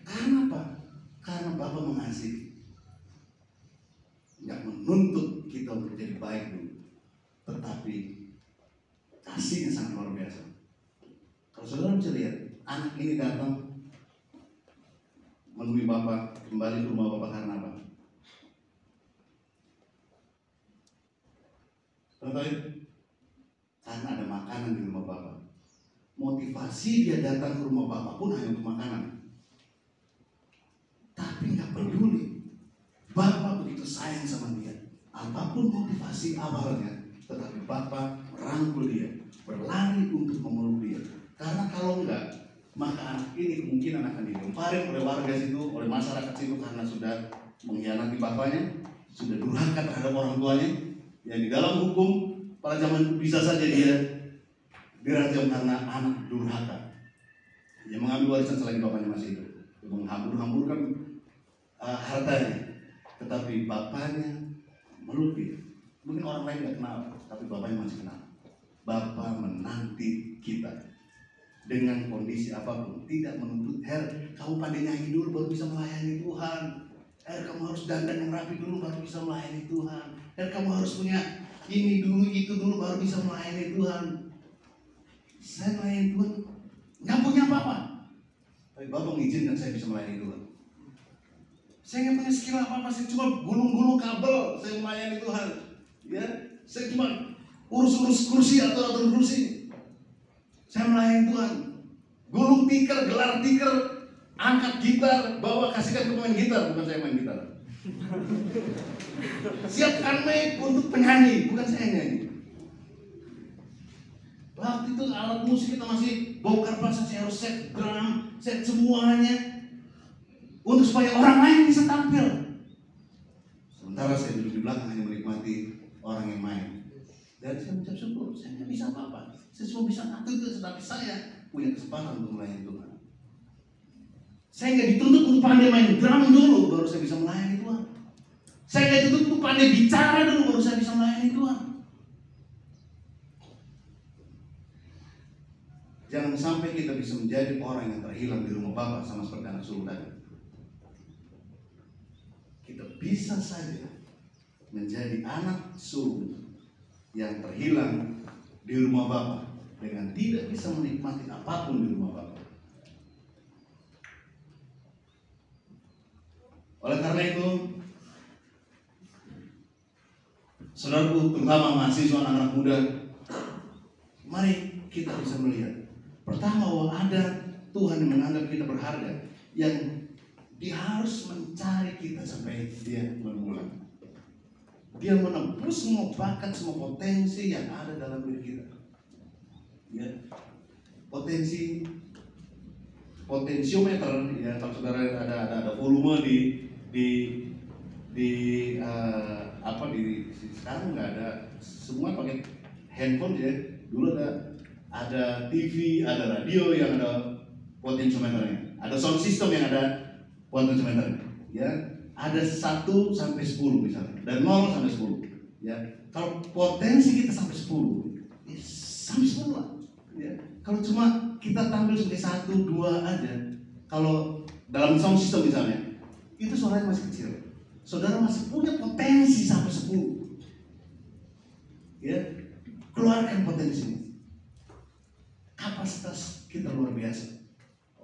S1: Karena apa? Karena bapak mengasihi. Nggak menuntut kita untuk jadi baik dulu, tetapi kasihnya sangat luar biasa. Kalau saudara bisa lihat, anak ini datang menemui bapak, kembali ke rumah bapak karena apa? Karena ada makanan di rumah bapak. Motivasi dia datang ke rumah bapak pun hanya untuk makanan. Tapi nggak peduli. Bapak begitu sayang sama dia. Apapun motivasi awalnya, tetapi bapak merangkul dia, berlari untuk memeluk dia. Karena kalau enggak, maka anak ini kemungkinan akan dilemparin oleh warga situ, oleh masyarakat situ karena sudah mengkhianati bapaknya, sudah durhaka terhadap orang tuanya. Yang di dalam hukum pada zaman itu bisa saja dia dirajam karena anak durhaka. Dia mengambil warisan selagi bapaknya masih hidup, dia menghambur-hamburkan hartanya, tetapi bapaknya meluk dia. Mungkin orang lain nggak kenal, tapi bapaknya masih kenal. Bapak menanti kita dengan kondisi apapun, tidak menuntut, kamu pandai nyanyi dulu baru bisa melayani Tuhan. Kamu harus dandan yang rapi dulu baru bisa melayani Tuhan. Kamu harus punya ini dulu, itu dulu baru bisa melayani Tuhan. Saya melayani Tuhan nggak punya apa-apa, tapi Bapak mengizinkan saya bisa melayani Tuhan. Saya nggak punya skill apa-apa, saya cuma gulung-gulung kabel, saya melayani Tuhan. Ya, saya cuma urus-urus kursi atau atur kursi. Saya melayani Tuhan. Gulung tikar, gelar tikar, angkat gitar, bawa kasihkan ke pemain gitar, bukan saya main gitar. Siapkan mic untuk penyanyi, bukan saya nyanyi. Waktu itu alat musik kita masih bongkar pasang, saya harus set drum, set semuanya untuk supaya orang lain bisa tampil. Sementara saya duduk di belakang hanya menikmati orang yang main. Dan saya mengucap syukur, saya nggak bisa apa-apa. Saya cuma bisa ngatur itu, tetapi saya punya kesempatan untuk melayani Tuhan. Saya nggak dituntut untuk pandai main drum dulu, baru saya bisa melayani Tuhan. Saya nggak dituntut untuk pandai bicara dulu, baru saya bisa melayani Tuhan. Jangan sampai kita bisa menjadi orang yang terhilang di rumah Bapa sama seperti anak sulung tadi. Kita bisa saja menjadi anak sulung yang terhilang di rumah Bapa dengan tidak bisa menikmati apapun di rumah Bapa. Oleh karena itu, saudaraku, terutama mahasiswa anak-anak muda, mari kita bisa melihat. Pertama, bahwa ada Tuhan yang menganggap kita berharga, yang Dia harus mencari kita sampai Dia menemukan. Dia menebus semua bakat, semua potensi yang ada dalam diri kita. Ya. potensiometer, ya, kalau saudara ada volume di sekarang nggak ada, semua pakai handphone ya. Dulu ada TV, ada radio yang ada potensiometernya, ada sound system yang ada potensiometernya, ya. Ada 1 sampai 10 misalnya, dan 0 sampai 10, ya. Kalau potensi kita sampai 10, ya sampai 10 lah, ya. Kalau cuma kita tampil sebagai 1, 2 aja, kalau dalam sound system misalnya, itu suaranya masih kecil. Saudara masih punya potensi sampai 10, ya. Keluarkan potensinya. Kapasitas kita luar biasa.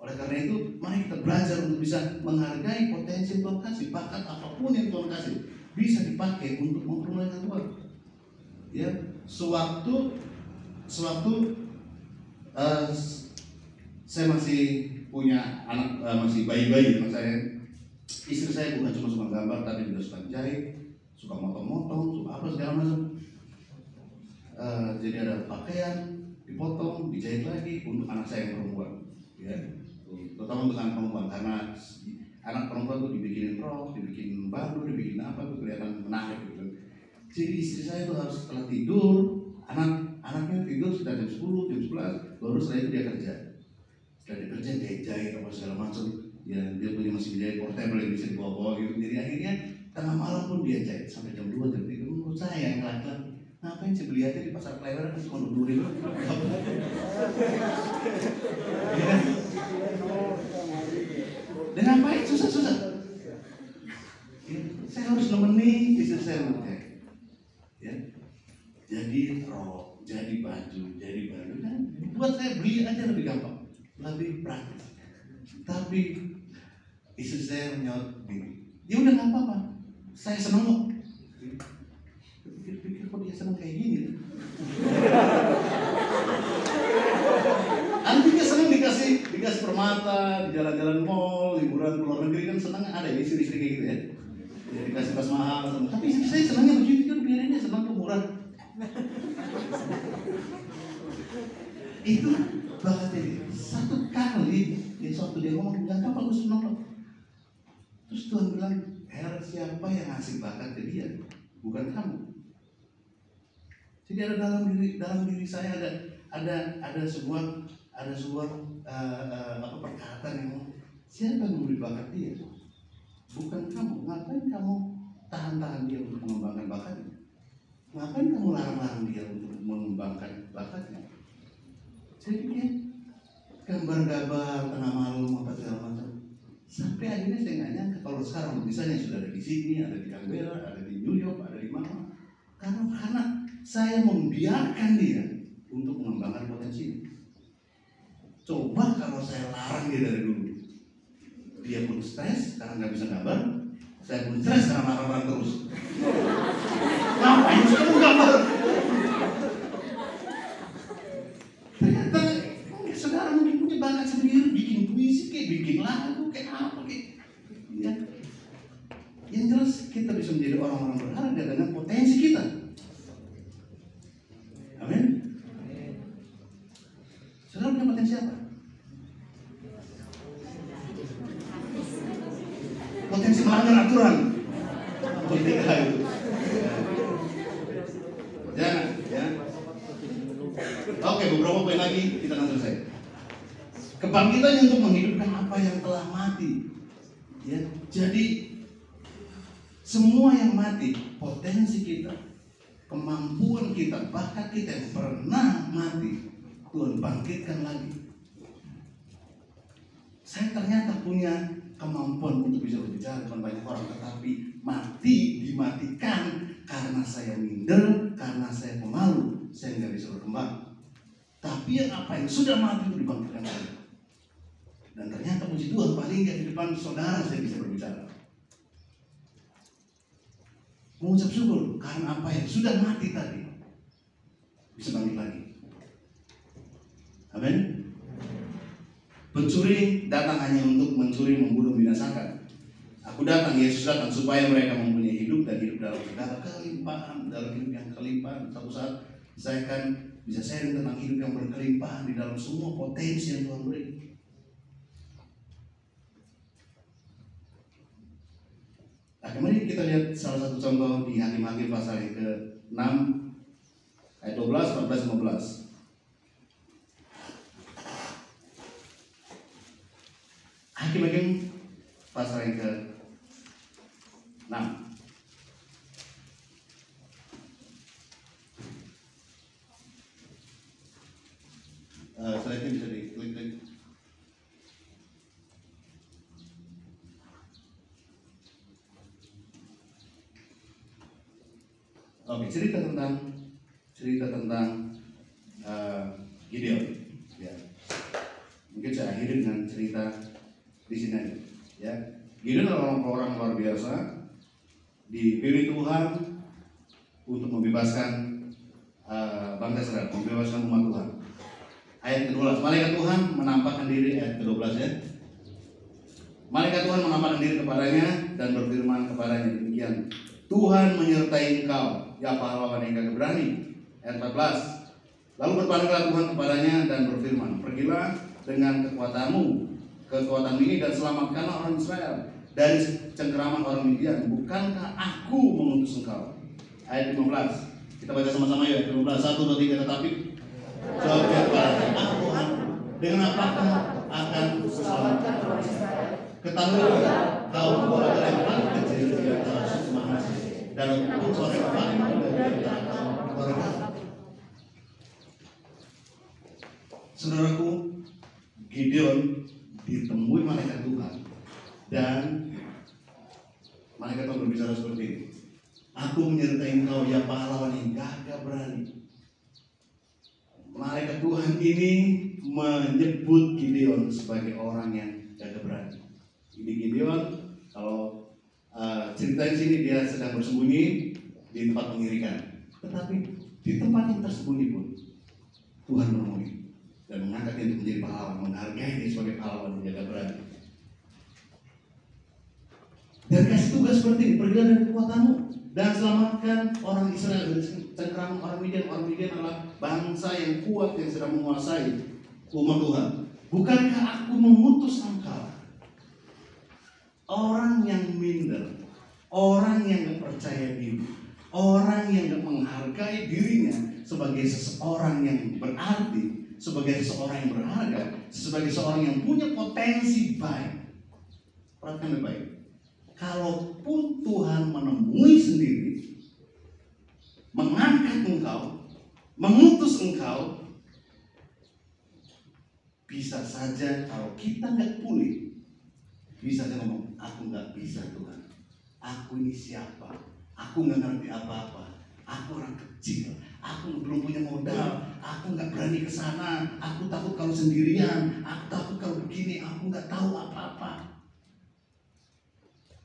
S1: Oleh karena itu, mari kita belajar untuk bisa menghargai potensi yang Tuhan kasih. Bakat apapun yang Tuhan kasih bisa dipakai untuk mempermuliakan Tuhan. Ya, sewaktu saya masih punya anak, masih bayi-bayi, anak saya, istri saya bukan cuma suka gambar, tapi juga suka jahit, suka motong-motong, suka apa segala macam. Jadi ada pakaian dipotong, dijahit lagi untuk anak saya yang perempuan, ya. Terutama untuk anak perempuan, karena anak perempuan tuh dibikinin rok, dibikinin baju, dibikin apa tuh kelihatan menarik gitu. Jadi istri saya tuh harus setelah tidur, anaknya tidur sudah jam 10, jam 11, baru setelah itu dia kerja. Setelah dia kerja dia jahit apa segala macam, ya dia punya mesin jahit portable yang bisa dibawa-bawa gitu. Jadi akhirnya tengah malam pun dia jahit sampai jam 2, jam 3. Menurut saya yang laki-laki, ngapain sih beli aja di pasar Klewer kan cuma 20.000. Dan ngapain susah-susah? Ya, saya harus nemeni istri saya memakai. Ya, jadi rok, jadi baju kan buat saya beli aja lebih gampang, lebih praktis. Tapi istri saya menjawab gini, ya udah nggak apa-apa, saya seneng kok. Pikir kok dia seneng kayak gini. Antinya seneng dikasih permata, di jalan-jalan mall, liburan ke luar negeri kan seneng, ada ya istri-istri kayak gitu ya. Ya dikasih tas mahal, seneng. Tapi istri saya senangnya begitu kan, biarin dia senang tuh murah. Itu bahkan satu kali di suatu dia ngomong, nggak apa-apa, aku senang kok. Terus Tuhan bilang, siapa yang ngasih bakat ke dia? Bukan kamu. Jadi ada dalam diri saya ada sebuah perkataan yang siapa yang memberi bakat dia? Bukan kamu. Ngapain kamu tahan dia untuk mengembangkan bakatnya? Ngapain kamu larang-larang dia untuk mengembangkan bakatnya? Jadi dia gambar-gambar tengah malam apa segala macam. Sampai akhirnya saya nggak nyangka kalau sekarang misalnya sudah ada di sini, ada di Canberra, ada di New York, ada di mana. Karena saya membiarkan dia untuk mengembangkan potensi. Coba kalau saya larang dia dari dulu, dia pun stres karena nggak bisa gambar, saya pun stres karena marah-marah terus. Ngapain sih kamu gambar? Ternyata saudara mungkin punya bakat sendiri, bikin puisi, kayak bikin lagu, kayak apa, kayak. Ya. Yang jelas kita bisa menjadi orang-orang berharga dengan potensi kita. Amin. Saudara punya potensi apa? Potensi melanggar aturan. Politika itu. Jangan, ya. Oke, beberapa poin lagi kita akan selesai. Kebangkitan untuk menghidupkan apa yang telah mati. Ya, jadi semua yang mati, potensi kita, kemampuan kita, bakat kita yang pernah mati, Tuhan bangkitkan lagi. Saya ternyata punya kemampuan untuk bisa berbicara depan banyak orang, tetapi dimatikan karena saya minder, karena saya pemalu, saya nggak bisa berkembang. Tapi apa yang sudah mati itu dibangkitkan lagi. Dan ternyata puji Tuhan, paling nggak di depan saudara saya bisa berbicara. Mengucap syukur karena apa yang sudah mati tadi bisa bangkit lagi. Amin. Pencuri datang hanya untuk mencuri, membunuh, membinasakan. Aku datang, Yesus datang supaya mereka mempunyai hidup dan hidup dalam segala kelimpahan, dalam hidup yang kelimpahan. Satu saat saya akan bisa sharing tentang hidup yang berkelimpahan di dalam semua potensi yang Tuhan beri. Nah, kemudian kita lihat salah satu contoh di Hakim-Hakim pasal yang ke-6 ayat 12, 14, 15. Hakim-Hakim pasal yang ke-6. Slide-nya bisa diklik. Oke, cerita tentang Gideon. Ya. Mungkin saya akhiri dengan cerita di sini aja. Ya, Gideon adalah orang luar biasa, dipilih Tuhan untuk membebaskan bangsa Israel, membebaskan umat Tuhan. Ayat ke-12, malaikat Tuhan menampakkan diri, ayat ke-12 ya. Malaikat Tuhan menampakkan diri kepadanya dan berfirman kepadanya demikian, Tuhan menyertai engkau, ya pahlawan yang gagah berani. Ayat 14, lalu berpalinglah Tuhan kepadanya dan berfirman, pergilah dengan kekuatanmu ini dan selamatkanlah orang Israel dari cengkeraman orang Midian. Bukankah aku mengutus engkau? Ayat 15, kita baca sama-sama ya. Ayat 15, 1, 2, 3, tetapi jawabnya aku dengan apakah akan selamatkan orang Israel? Ketahuilah kau keluarga yang paling kecil di antara suku Manasye dan aku seorang yang paling muda di antara keluarga. Saudaraku, Gideon ditemui malaikat Tuhan dan malaikat Tuhan berbicara seperti ini. Aku menyertai engkau, ya pahlawan yang gagah berani. Malaikat Tuhan ini menyebut Gideon sebagai orang yang gagah berani. Ini Gideon, kalau cerita di sini dia sedang bersembunyi di tempat pengirikan. Tetapi di tempat yang tersembunyi pun Tuhan menemui dan mengangkat dia untuk menjadi pahlawan, menghargai dia sebagai pahlawan yang gagah berani. Dan kasih tugas seperti ini, pergilah dengan kekuatanmu dan selamatkan orang Israel dari cengkeraman orang Midian. Orang Midian adalah bangsa yang kuat yang sedang menguasai umat Tuhan. Bukankah aku mengutus engkau? Orang yang minder, orang yang gak percaya diri, orang yang gak menghargai dirinya sebagai seseorang yang berarti, sebagai seseorang yang berharga, sebagai seseorang yang punya potensi baik. Perhatikan baik. Kalaupun Tuhan menemui sendiri, mengangkat engkau, mengutus engkau, bisa saja kalau kita nggak pulih, bisa saja ngomong, aku nggak bisa Tuhan, aku ini siapa, aku nggak ngerti apa-apa, aku orang kecil, aku belum punya modal, aku nggak berani ke sana, aku takut kalau sendirian, aku takut kalau begini, aku nggak tahu apa-apa.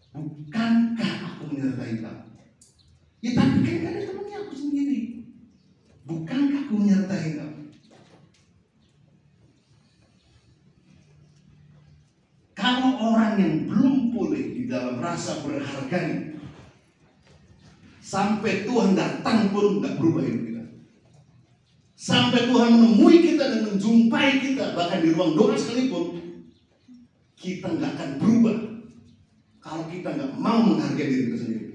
S1: Bukankah aku menyertai engkau? Ya tapi kan ada temannya aku sendiri. Bukankah aku menyertai engkau? Kalau orang yang belum pulih di dalam rasa berharganya, sampai Tuhan datang pun nggak berubah hidup kita. Sampai Tuhan menemui kita dan menjumpai kita, bahkan di ruang doa sekalipun, kita nggak akan berubah kalau kita nggak mau menghargai diri kita sendiri.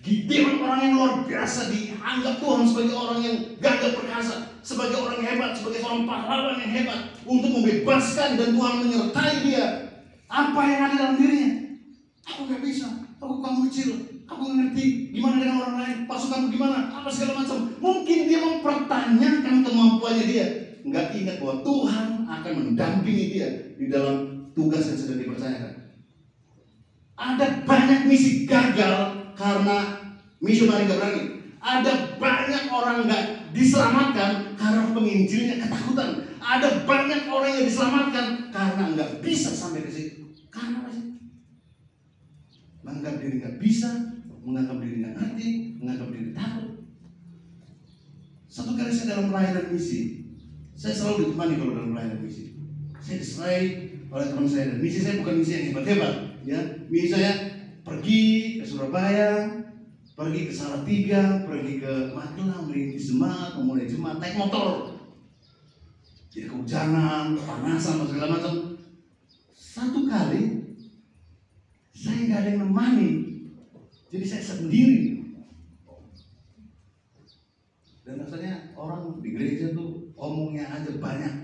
S1: Gideon orang yang luar biasa, dianggap Tuhan sebagai orang yang gagah perkasa, sebagai orang yang hebat, sebagai seorang pahlawan yang hebat untuk membebaskan, dan Tuhan menyertai dia. Apa yang ada dalam dirinya? Aku nggak bisa, aku kamu kecil, aku nggak ngerti gimana dengan orang lain, pasukanku gimana, apa segala macam. Mungkin dia mempertanyakan kemampuannya dia, nggak ingat bahwa Tuhan akan mendampingi dia di dalam tugas yang sedang dipercayakan. Ada banyak misi gagal karena misionari gak berani. Ada banyak orang gak diselamatkan karena penginjilnya ketakutan. Ada banyak orang yang diselamatkan karena gak bisa sampai ke situ. Karena apa sih? Menganggap diri gak bisa, menganggap diri gak ngerti, menganggap diri takut. Satu kali saya dalam pelayanan misi, saya selalu ditemani kalau dalam pelayanan misi. Saya diserai oleh teman saya, dan misi saya bukan misi yang hebat-hebat. Ya, misi saya pergi ke Surabaya, pergi ke Salatiga, pergi ke Magelang, merintis jemaat, memulai jemaat, naik motor. Jadi kehujanan, kepanasan, segala macam. Satu kali saya nggak ada yang nemani, jadi saya sendiri. Dan rasanya orang di gereja tuh omongnya aja banyak.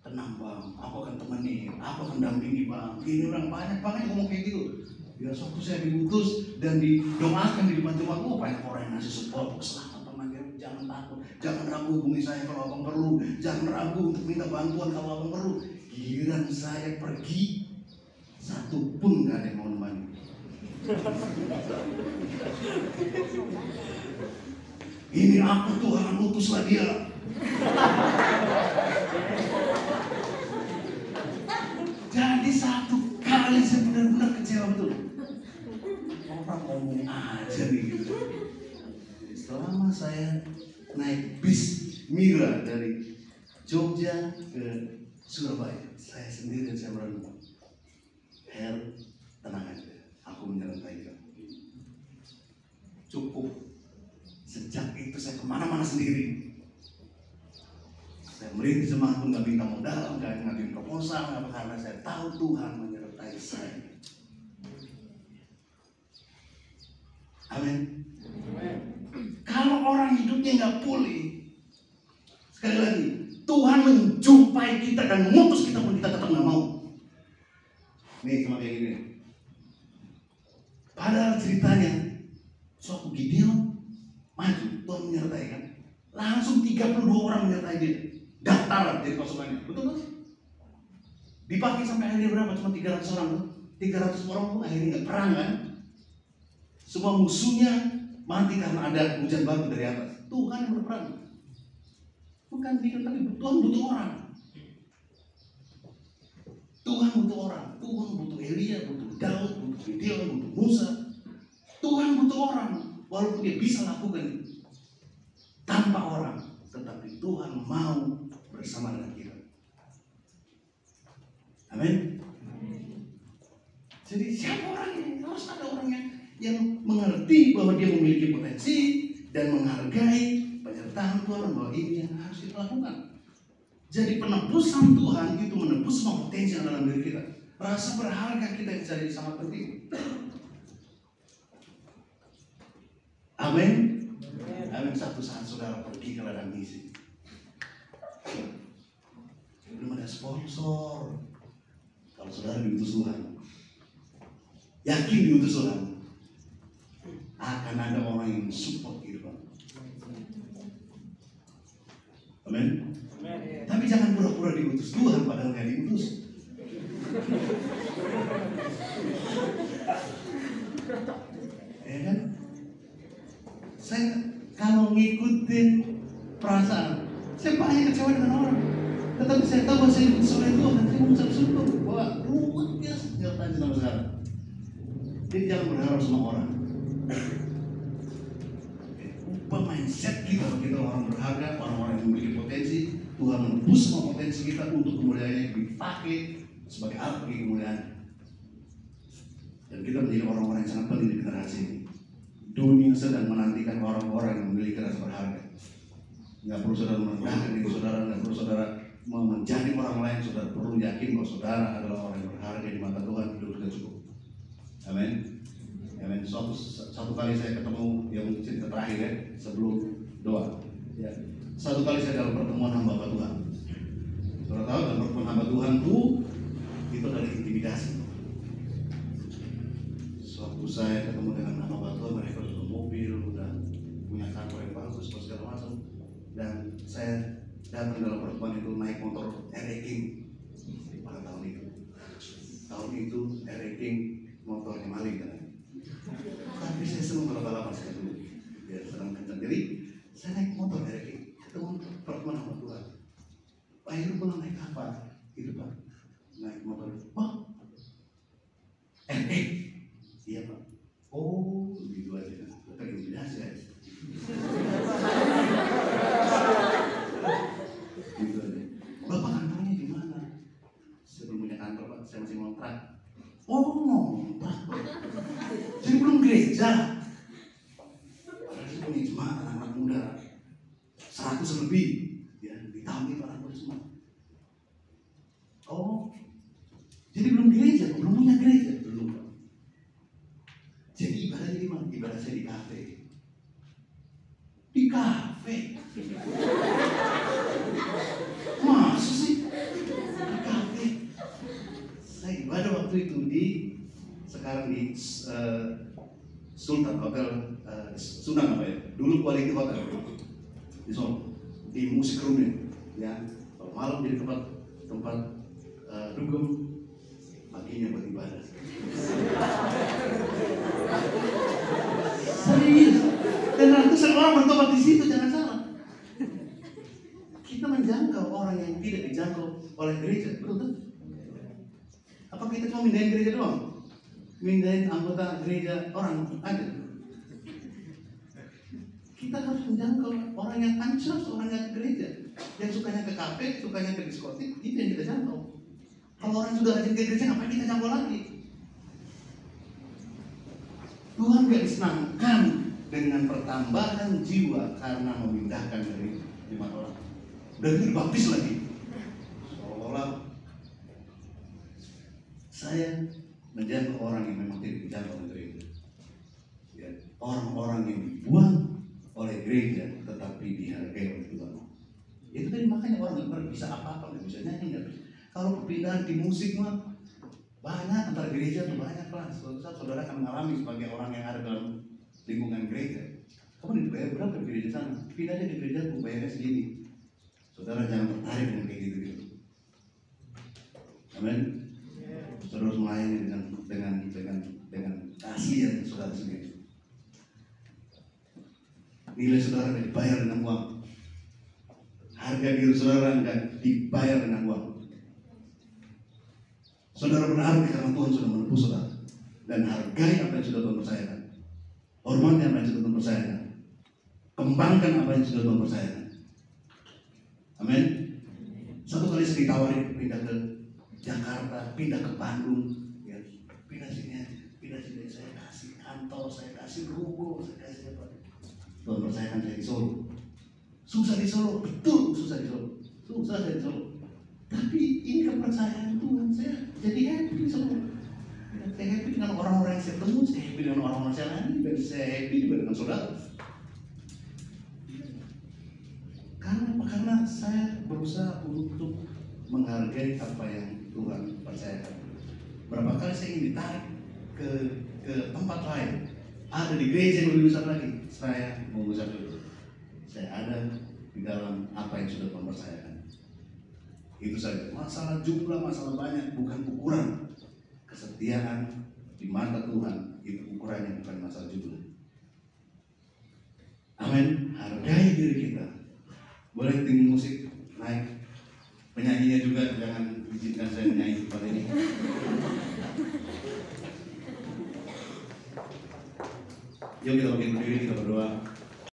S1: Tenang bang, aku akan temani, aku akan dampingi bang. Ini orang banyak ngomong kayak gitu. Ya suatu saya diutus dan didoakan di depan jemaat. Oh banyak orang yang ngasih support, selamat teman, jangan takut, jangan ragu hubungi saya kalau abang perlu, jangan ragu untuk minta bantuan kalau abang perlu. Giliran saya pergi, satu pun nggak ada yang mau nemani. Ini aku Tuhan utuslah dia. Jadi satu kali saya benar-benar kecewa betul. Orang ngomong aja nih gitu. Selama saya naik bis Mira dari Jogja ke Surabaya, saya sendiri dan saya merenung. Her, tenang aja, aku menyertai kamu. Cukup. Sejak itu saya kemana-mana sendiri. Saya merintis jemaat pun nggak minta modal, nggak ngajuin proposal, karena saya tahu Tuhan menyertai saya. Amin. Kalau orang hidupnya nggak pulih, sekali lagi Tuhan menjumpai kita dan mengutus kita pun kita tetap nggak mau. Nih sama kayak gini. Padahal ceritanya suatu Gideon maju, Tuhan menyertai kan. Langsung 32 orang menyertai dia. Daftar jadi pasukannya, betul kan? Dipakai sampai akhirnya berapa? Cuma 300 orang tuh. 300 orang pun akhirnya nggak perang kan? Semua musuhnya mati karena ada hujan batu dari atas. Tuhan yang berperang. Bukan dia, tapi Tuhan butuh orang. Tuhan butuh orang. Tuhan butuh Elia, butuh Daud, butuh Gideon, butuh Musa. Tuhan butuh orang. Walaupun dia bisa lakukan tanpa orang, tetapi Tuhan mau bersama dengan kita. Amin. Jadi siapa orangnya? Harus ada orangnya yang mengerti bahwa dia memiliki potensi dan menghargai penyertaan Tuhan, bahwa ini yang harus kita lakukan. Jadi penebusan Tuhan itu menebus semua potensi yang dalam diri kita. Rasa berharga kita yang jadi sangat penting. Amin. Amin. Satu saat saudara pergi ke ladang misi, belum ada sponsor. Kalau saudara diutus Tuhan, yakin diutus Tuhan, akan ada orang yang support kehidupan. Amin. Tapi jangan pura-pura diutus Tuhan padahal nggak diutus. Ya kan? Saya kalau ngikutin perasaan, saya banyak kecewa dengan orang. Tetapi saya tahu bahwa saya diutus oleh Tuhan, saya mengucap syukur bahwa luar biasa nyertain sama sekarang. Jadi jangan berharap sama orang. Ubah mindset kita, kita orang berharga, orang-orang yang memiliki potensi. Tuhan menebus semua potensi kita untuk kemuliaannya dipakai sebagai alat bagi kemuliaan. Dan kita menjadi orang-orang yang sangat penting di generasi ini. Dunia sedang menantikan orang-orang yang memiliki rasa berharga. Nggak perlu saudara merendahkan diri saudara, nggak perlu saudara menjadi orang lain. Saudara perlu yakin bahwa saudara adalah orang yang berharga di mata Tuhan. Hidup sudah cukup. Amin. Amin. Satu kali saya ketemu, yang mungkin cerita terakhir ya, sebelum doa. Ya. Satu kali saya dalam pertemuan hamba Tuhan. Saudara tahu dalam pertemuan hamba Tuhan itu adalah intimidasi. Waktu saya ketemu dengan hamba Tuhan, mereka sudah mobil, sudah punya kantor yang bagus, segala macam. Dan saya datang dalam pertemuan itu naik motor RE King pada tahun itu. Tahun itu RE King motornya maling kan. Tapi saya senang balap-balapan sekali dulu. Ya, senang kencang. Jadi saya naik motor RE King, ketemu pertemuan hamba Tuhan. Pak Heru pulang naik apa? Itu Pak, naik motor. Pak, RE. Iya Pak. Oh, begitu aja. Terintimidasi ya. Gitu aja. Bapak kantornya di mana? Saya belum punya kantor Pak, saya masih ngontrak. Oh, ngontrak Pak. Jadi belum gereja. lebih, ya, ditambah orang boleh semua. Oh, jadi belum gereja, belum punya gereja, belum. Jadi ibadahnya di mana? Ibadah saya di kafe. Di kafe. Masa sih? Di kafe. Saya ibadah waktu itu sekarang di Sultan Hotel, Sunan apa ya? Dulu Quality Hotel di Solo, di musik roomnya, ya. Kalau malam jadi tempat dugem, paginya buat ibadah. Serius. Dan ratusan orang bertobat di situ, jangan salah. Kita menjangkau orang yang tidak dijangkau oleh gereja, betul? Apa kita cuma mindahin gereja doang? Mindahin anggota gereja orang ada? Kita harus menjangkau orang yang ansos, orang yang ke gereja, yang sukanya ke kafe, sukanya ke diskotik, itu yang kita jangkau. Kalau orang sudah rajin ke gereja, ngapain kita jangkau lagi? Tuhan gak disenangkan dengan pertambahan jiwa karena memindahkan dari 5 orang. Dan itu dibaptis lagi. Seolah-olah saya menjangkau orang yang memang tidak dijangkau oleh gereja. Ya, orang-orang yang dibuang oleh gereja tetapi dihargai oleh Tuhan. Itu tadi makanya orang nggak bisa apa-apa, nggak bisa nyanyi, nggak bisa. Kalau perpindahan di musik mah banyak antar gereja tuh banyak lah. Saudara akan mengalami sebagai orang yang ada dalam lingkungan gereja. Kamu dibayar berapa di gereja sana? Pindah aja di gereja tuh bayarnya segini. Saudara jangan tertarik dengan kayak gitu. Amin. Saudara harus melayani dengan keaslian saudara sendiri. Nilai saudara tidak dibayar dengan uang. Harga diri saudara tidak dibayar dengan uang. Saudara berharga karena Tuhan sudah menebus saudara. Dan hargai apa yang sudah Tuhan percayakan. Hormati apa yang sudah Tuhan percayakan. Kembangkan apa yang sudah Tuhan percayakan. Amin. Satu kali saya ditawarin pindah ke Jakarta, pindah ke Bandung, ya, pindah sini, saya kasih kantor, saya kasih ruko, saya kasih apa. Tuhan percayakan saya di Solo. Susah di Solo, betul susah di Solo. Susah saya di Solo. Tapi ini kepercayaan Tuhan, saya jadi happy di Solo. Saya happy dengan orang-orang yang saya temui, saya happy dengan orang-orang saya lain, dan saya happy juga dengan saudara. Karena apa? Karena saya berusaha untuk menghargai apa yang Tuhan percayakan. Berapa kali saya ingin ditarik ke tempat lain, ada di gereja yang lebih besar lagi, saya mengucap dulu. Saya ada di dalam apa yang sudah Tuhan percayakan. Itu saja. Masalah jumlah, masalah banyak bukan ukuran. Kesetiaan di mata Tuhan itu ukurannya, bukan masalah jumlah. Amin. Hargai diri kita. Boleh tinggi musik naik. Penyanyinya juga jangan izinkan saya menyanyi seperti ini. Yuk kita berdiri, kita berdoa.